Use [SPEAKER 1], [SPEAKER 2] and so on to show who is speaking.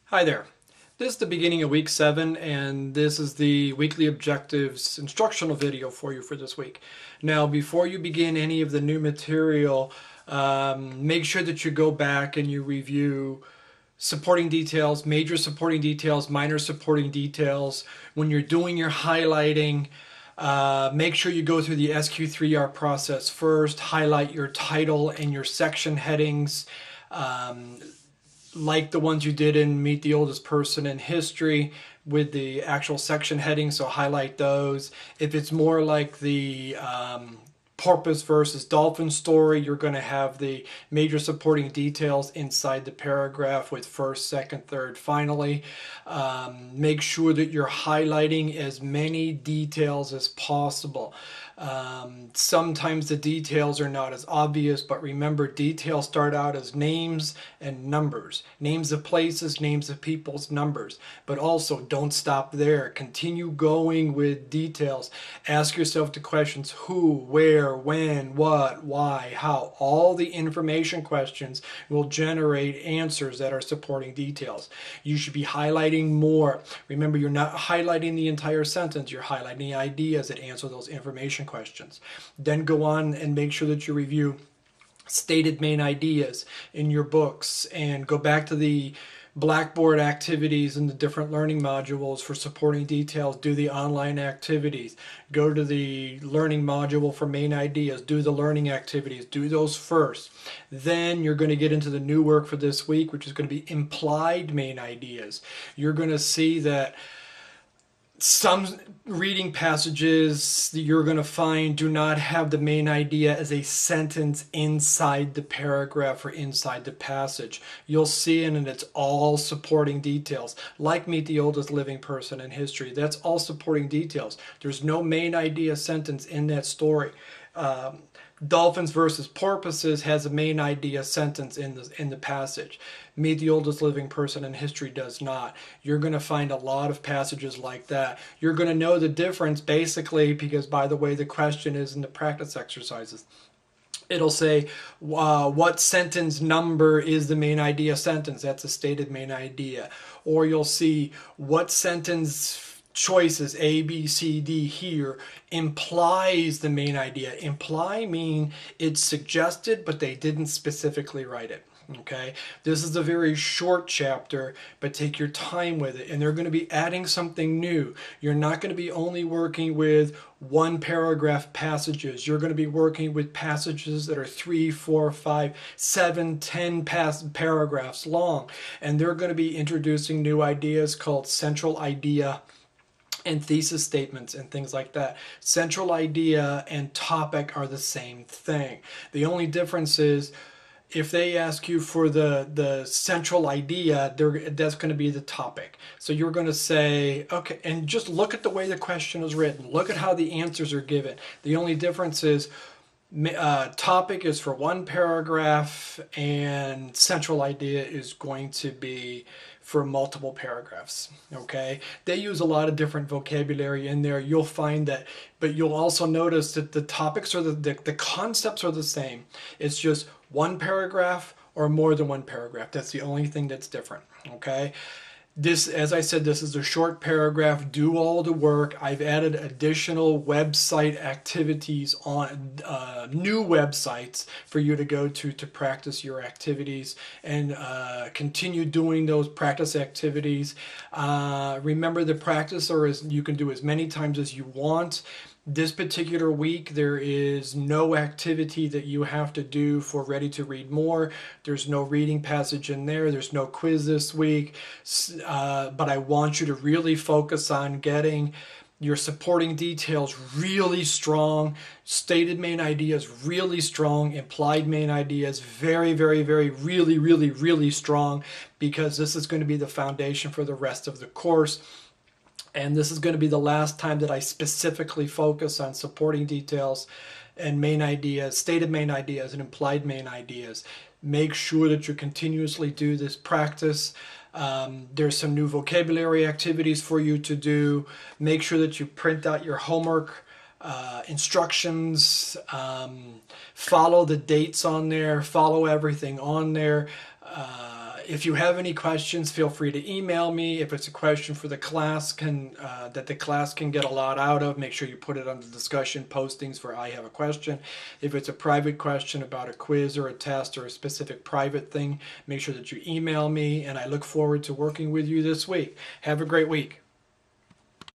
[SPEAKER 1] Hi there. This is the beginning of week 7, and this is the weekly objectives instructional video for you for this week. Now, before you begin any of the new material, make sure that you go back and you review supporting details, major supporting details, minor supporting details. When you're doing your highlighting, make sure you go through the SQ3R process first, highlight your title and your section headings. Like the ones you did in Meet the Oldest Person in History with the actual section headings, so highlight those. If it's more like the porpoise versus dolphin story, you're going to have the major supporting details inside the paragraph with first, second, third, finally. Make sure that you're highlighting as many details as possible. Sometimes the details are not as obvious, but remember, details start out as names and numbers. Names of places, names of people's numbers. But also, don't stop there. Continue going with details. Ask yourself the questions who, where, when, what, why, how. All the information questions will generate answers that are supporting details. You should be highlighting more. Remember, you're not highlighting the entire sentence. You're highlighting the ideas that answer those information questions. Then go on and make sure that you review stated main ideas in your books and go back to the Blackboard activities and the different learning modules for supporting details. Do the online activities. Go to the learning module for main ideas. Do the learning activities. Do those first. Then you're going to get into the new work for this week, which is going to be implied main ideas. You're going to see that some reading passages that you're going to find do not have the main idea as a sentence inside the paragraph or inside the passage. You'll see it, and it's all supporting details. Like Meet the Oldest Living Person in History, that's all supporting details. There's no main idea sentence in that story. Dolphins versus porpoises has a main idea sentence in the passage. Meet the Oldest Living Person in History does not. You're going to find a lot of passages like that. You're going to know the difference basically because, by the way, the question is in the practice exercises. It'll say what sentence number is the main idea sentence. That's a stated main idea. Or you'll see what sentence choices A, B, C, D here implies the main idea. Imply mean it's suggested, but they didn't specifically write it. Okay, this is a very short chapter, but take your time with it, and they're going to be adding something new. You're not going to be only working with one paragraph passages. You're going to be working with passages that are 3, 4, 5, 7, 10 paragraphs long, and they're going to be introducing new ideas called central idea and thesis statements and things like that. Central idea and topic are the same thing. The only difference is if they ask you for the central idea, that's going to be the topic. So you're going to say, okay, and just look at the way the question is written. Look at how the answers are given. The only difference is topic is for one paragraph and central idea is going to be for multiple paragraphs. Okay, they use a lot of different vocabulary in there. You'll find that, but you'll also notice that the topics are the concepts are the same. It's just one paragraph or more than one paragraph. That's the only thing that's different. Okay, this, as I said, this is a short paragraph. Do all the work. I've added additional website activities on new websites for you to go to practice your activities and continue doing those practice activities. Remember, the practice you can do as many times as you want. This particular week, there is no activity that you have to do for Ready to Read More. There's no reading passage in there. There's no quiz this week. But I want you to really focus on getting your supporting details really strong, stated main ideas really strong, implied main ideas very, very, very, really, really, really strong, because this is going to be the foundation for the rest of the course. And this is going to be the last time that I specifically focus on supporting details and main ideas, stated main ideas and implied main ideas. Make sure that you continuously do this practice. There's some new vocabulary activities for you to do. Make sure that you print out your homework instructions. Follow the dates on there. Follow everything on there. If you have any questions, feel free to email me. If it's a question for the class that the class can get a lot out of, make sure you put it on the discussion postings for I have a question. If it's a private question about a quiz or a test or a specific private thing, make sure that you email me, and I look forward to working with you this week. Have a great week.